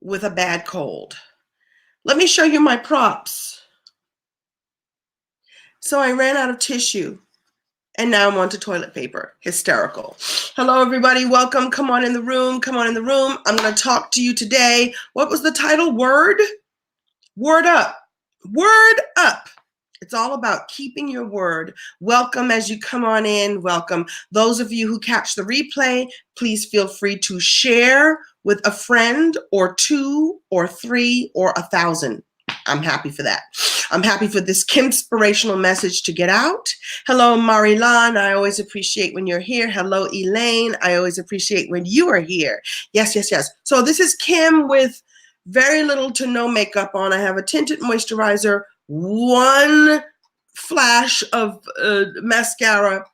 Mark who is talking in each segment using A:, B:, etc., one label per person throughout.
A: with a bad cold. Let me show you my props. So I ran out of tissue and now I'm on to toilet paper. Hysterical. Hello, everybody. Welcome. Come on in the room. Come on in the room. I'm going to talk to you today. What was the title? Word? Word up. Word up. It's all about keeping your word. Welcome as you come on in. Welcome. Those of you who catch the replay, please feel free to share with a friend or two or three or 1,000. I'm happy for that. I'm happy for this Kimspirational message to get out. Hello, Marilan. I always appreciate when you're here. Hello, Elaine. I always appreciate when you are here. Yes, yes, yes. So this is Kim with very little to no makeup on. I have a tinted moisturizer, one flash of mascara,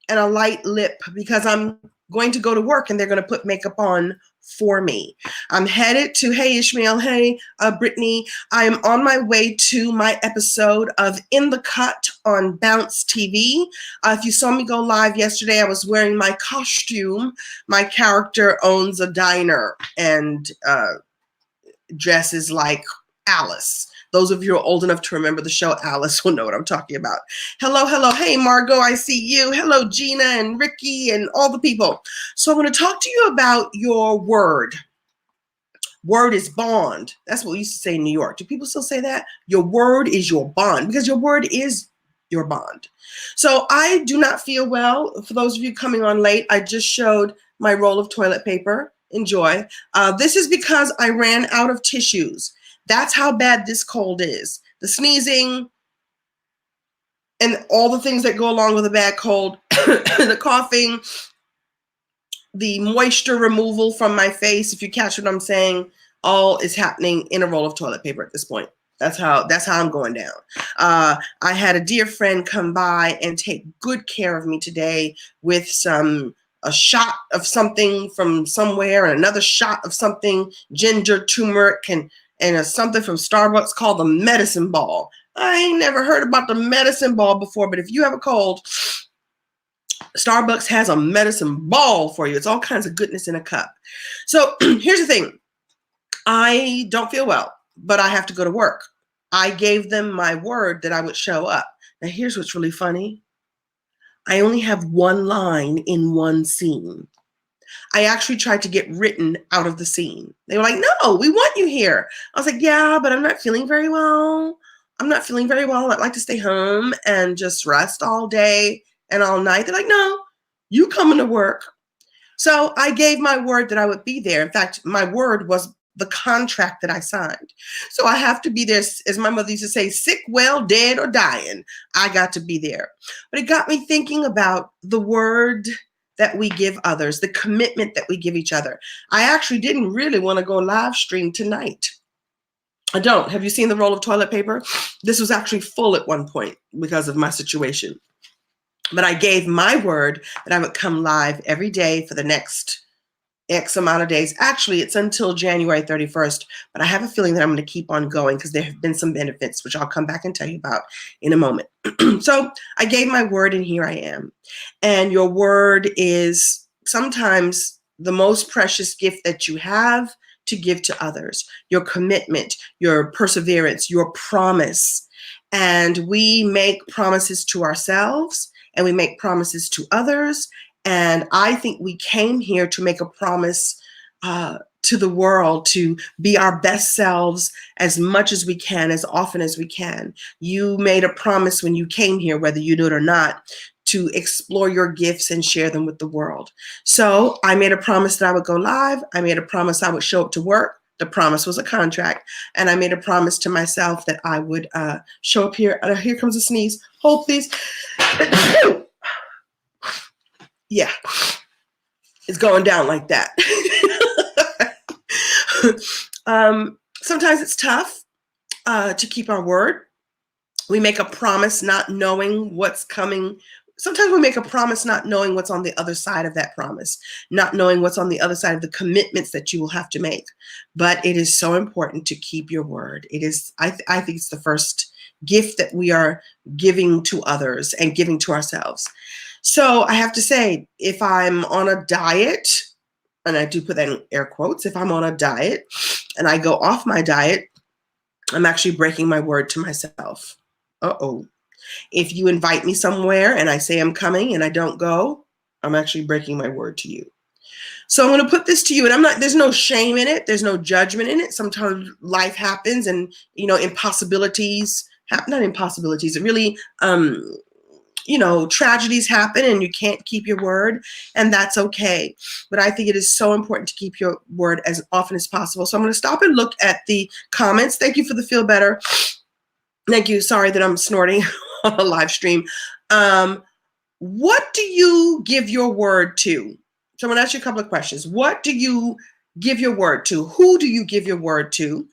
A: and a light lip because I'm going to go to work and they're going to put makeup on for me. I'm headed to, hey Ishmael, hey Brittany, I am on my way to my episode of In the Cut on Bounce TV. If you saw me go live yesterday, I was wearing my costume. My character owns a diner and dresses like Alice. Those of you who are old enough to remember the show Alice will know what I'm talking about. Hello, hello. Hey, Margot, I see you. Hello, Gina and Ricky and all the people. So I'm going to talk to you about your word. Word is bond. That's what we used to say in New York. Do people still say that? Your word is your bond because your word is your bond. So I do not feel well. For those of you coming on late, I just showed my roll of toilet paper. Enjoy. This is because I ran out of tissues. That's how bad this cold is. The sneezing and all the things that go along with a bad cold, the coughing, the moisture removal from my face, if you catch what I'm saying, all is happening in a roll of toilet paper at this point. That's how I'm going down. I had a dear friend come by and take good care of me today with a shot of something from somewhere and another shot of something, ginger, turmeric, and something from Starbucks called the medicine ball. I ain't never heard about the medicine ball before, but if you have a cold, Starbucks has a medicine ball for you. It's all kinds of goodness in a cup. So here's the thing. I don't feel well, but I have to go to work. I gave them my word that I would show up. Now here's what's really funny. I only have one line in one scene. I actually tried to get written out of the scene. They were like, no, we want you here. I was like, yeah, but I'm not feeling very well. I'm not feeling very well. I'd like to stay home and just rest all day and all night. They're like, no, you coming to work. So I gave my word that I would be there. In fact, my word was the contract that I signed. So I have to be there, as my mother used to say, sick, well, dead, or dying. I got to be there. But it got me thinking about the word that we give others, the commitment that we give each other. I actually didn't really want to go live stream tonight. I don't. Have you seen the roll of toilet paper? This was actually full at one point because of my situation. But I gave my word that I would come live every day for the next X amount of days. Actually, it's until January 31st, but I have a feeling that I'm going to keep on going because there have been some benefits, which I'll come back and tell you about in a moment. So I gave my word and here I am. And your word is sometimes the most precious gift that you have to give to others. Your commitment, your perseverance, your promise. And we make promises to ourselves and we make promises to others. And I think we came here to make a promise to the world to be our best selves as much as we can, as often as we can. You made a promise when you came here, whether you knew it or not, to explore your gifts and share them with the world. So I made a promise that I would go live. I made a promise I would show up to work. The promise was a contract. And I made a promise to myself that I would show up here. Here comes a sneeze. Hold, please. Yeah, it's going down like that. Sometimes it's tough to keep our word. We make a promise not knowing what's coming. Sometimes we make a promise not knowing what's on the other side of that promise, not knowing what's on the other side of the commitments that you will have to make. But it is so important to keep your word. It is, I think it's the first gift that we are giving to others and giving to ourselves. So I have to say, if I'm on a diet, and I do put that in air quotes, if I'm on a diet and I go off my diet, I'm actually breaking my word to myself. Uh-oh. If you invite me somewhere and I say I'm coming and I don't go, I'm actually breaking my word to you. So I'm going to put this to you, and there's no shame in it. There's no judgment in it. Sometimes life happens and, impossibilities happen, not impossibilities. It really, tragedies happen and you can't keep your word, and that's okay. But I think it is so important to keep your word as often as possible. So I'm going to stop and look at the comments. Thank you for the feel better. Thank you. Sorry that I'm snorting on a live stream. What do you give your word to? So I'm going to ask you a couple of questions. What do you give your word to? Who do you give your word to?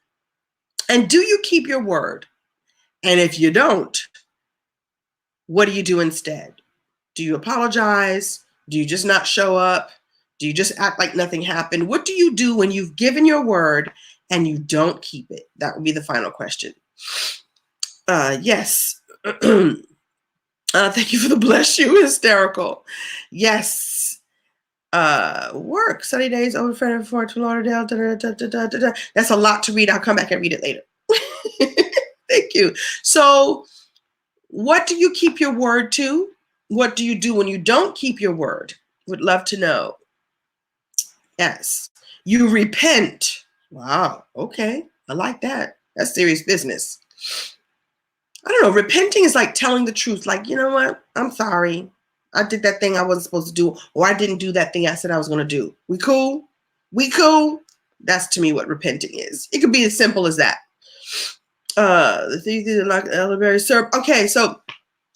A: And do you keep your word? And if you don't, what do you do instead? Do you apologize? Do you just not show up? Do you just act like nothing happened? What do you do when you've given your word and you don't keep it? That would be the final question. Yes. Thank you for the bless you, hysterical. Yes. Work, sunny days, over Friday, forward to Lauderdale. That's a lot to read. I'll come back and read it later. Thank you. So, what do you keep your word to? What do you do when you don't keep your word? Would love to know. Yes. You repent. Wow. Okay. I like that. That's serious business. I don't know. Repenting is like telling the truth. Like, you know what? I'm sorry. I did that thing I wasn't supposed to do, or I didn't do that thing I said I was going to do. We cool? We cool? That's to me what repenting is. It could be as simple as that. The thing is like elderberry syrup. Okay, so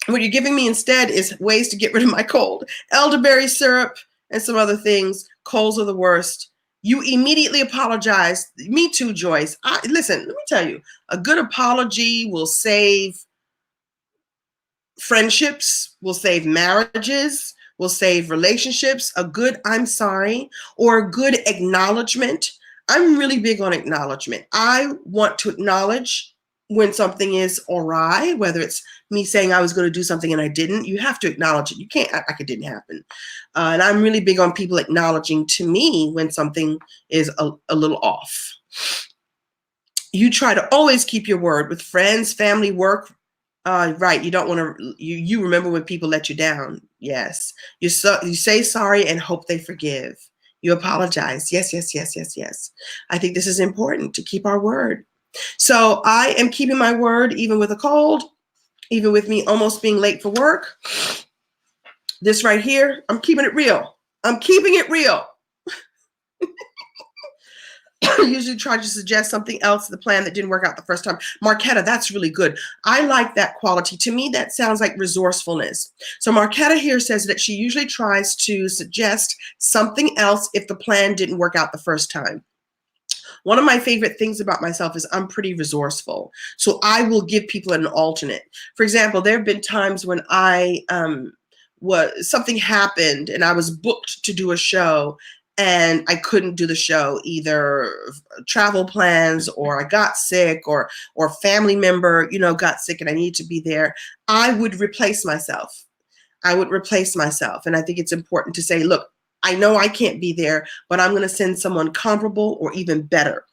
A: what you're giving me instead is ways to get rid of my cold. Elderberry syrup and some other things. Colds are the worst. You immediately apologize. Me too, Joyce. Listen, let me tell you, a good apology will save friendships, will save marriages, will save relationships. A good I'm sorry or a good acknowledgement. I'm really big on acknowledgement. I want to acknowledge when something is awry, whether it's me saying I was going to do something and I didn't. You have to acknowledge it. You can't act like it didn't happen. And I'm really big on people acknowledging to me when something is a little off. You try to always keep your word with friends, family, work. Right. You don't want to, you remember when people let you down. Yes. You say sorry and hope they forgive. You apologize. Yes, yes, yes, yes, yes. I think this is important to keep our word. So I am keeping my word even with a cold, even with me almost being late for work. This right here, I'm keeping it real. I'm keeping it real. I usually try to suggest something else to the plan that didn't work out the first time. Marquetta, that's really good. I like that quality. To me, that sounds like resourcefulness. So Marquetta here says that she usually tries to suggest something else if the plan didn't work out the first time. One of my favorite things about myself is I'm pretty resourceful. So I will give people an alternate. For example, there have been times when something happened and I was booked to do a show and I couldn't do the show, either travel plans or I got sick or a family member, got sick and I need to be there. I would replace myself. And I think it's important to say, look, I know I can't be there, but I'm going to send someone comparable or even better.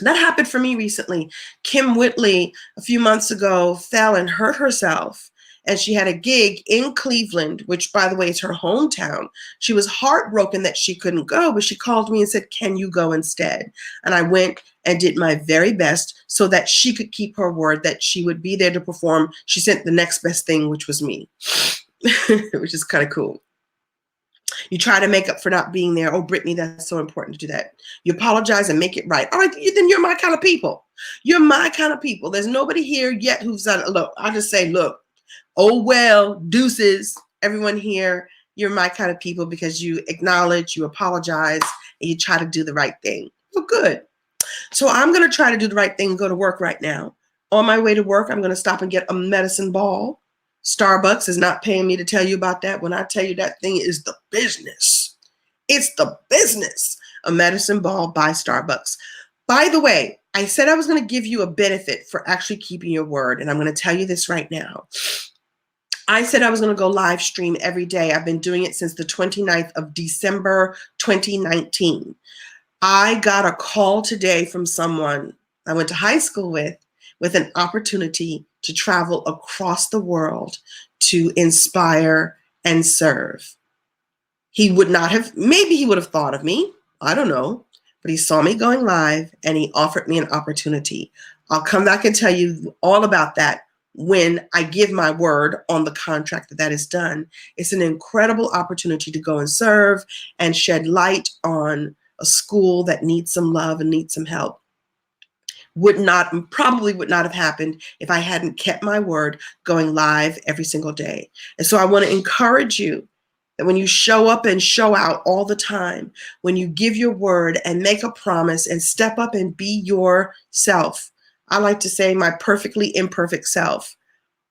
A: That happened for me recently. Kim Whitley, a few months ago, fell and hurt herself. And she had a gig in Cleveland, which, by the way, is her hometown. She was heartbroken that she couldn't go, but she called me and said, can you go instead? And I went and did my very best so that she could keep her word that she would be there to perform. She sent the next best thing, which was me, which is kind of cool. You try to make up for not being there. Oh, Brittany, that's so important to do that. You apologize and make it right. All right, then you're my kind of people. You're my kind of people. There's nobody here yet who's done, look, I'll just say, look, oh, well, deuces, everyone here, you're my kind of people because you acknowledge, you apologize, and you try to do the right thing. Well, good. So I'm going to try to do the right thing and go to work right now. On my way to work, I'm going to stop and get a medicine ball. Starbucks is not paying me to tell you about that. When I tell you that thing is the business. It's the business. A medicine ball by Starbucks. By the way, I said I was going to give you a benefit for actually keeping your word, and I'm going to tell you this right now. I said I was going to go live stream every day. I've been doing it since the 29th of December, 2019. I got a call today from someone I went to high school with an opportunity to travel across the world to inspire and serve. He would not have, maybe he would have thought of me. I don't know. But he saw me going live and he offered me an opportunity. I'll come back and tell you all about that when I give my word on the contract that is done. It's an incredible opportunity to go and serve and shed light on a school that needs some love and needs some help. Probably would not have happened if I hadn't kept my word going live every single day. And so I want to encourage you that when you show up and show out all the time, when you give your word and make a promise and step up and be yourself, I like to say my perfectly imperfect self,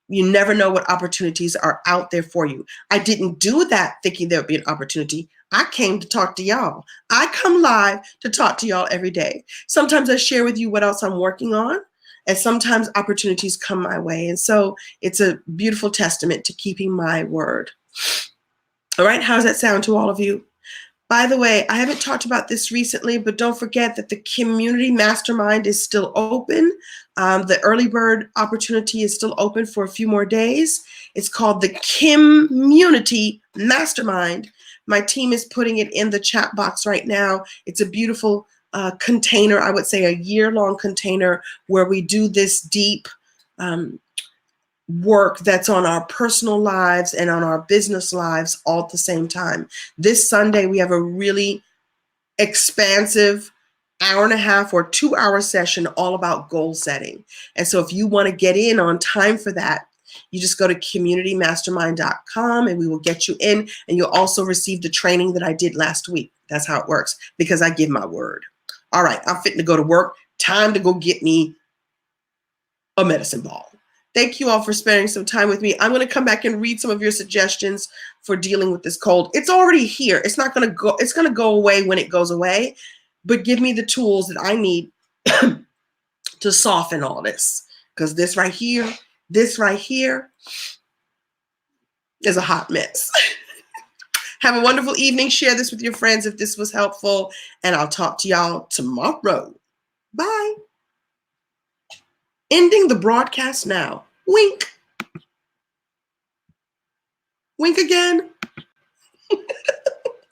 A: you never know what opportunities are out there for you. I didn't do that thinking there would be an opportunity. I came to talk to y'all. I come live to talk to y'all every day. Sometimes I share with you what else I'm working on, and sometimes opportunities come my way. And so it's a beautiful testament to keeping my word. All right, how does that sound to all of you? By the way, I haven't talked about this recently, but don't forget that the Community Mastermind is still open. The early bird opportunity is still open for a few more days. It's called the Community Mastermind. My team is putting it in the chat box right now. It's a beautiful container, I would say a year-long container where we do this deep work that's on our personal lives and on our business lives all at the same time. This Sunday, we have a really expansive hour and a half or 2-hour session all about goal setting. And so if you want to get in on time for that, you just go to communitymastermind.com and we will get you in, and you'll also receive the training that I did last week. That's how it works, because I give my word. All right, I'm fitting to go to work. Time to go get me a medicine ball. Thank you all for spending some time with me. I'm going to come back and read some of your suggestions for dealing with this cold. It's already here. It's not going to go. It's going to go away when it goes away, but give me the tools that I need to soften all this, because this right here is a hot mess. Have a wonderful evening. Share this with your friends if this was helpful, and I'll talk to y'all tomorrow. Bye. Ending the broadcast now. Wink. Wink again.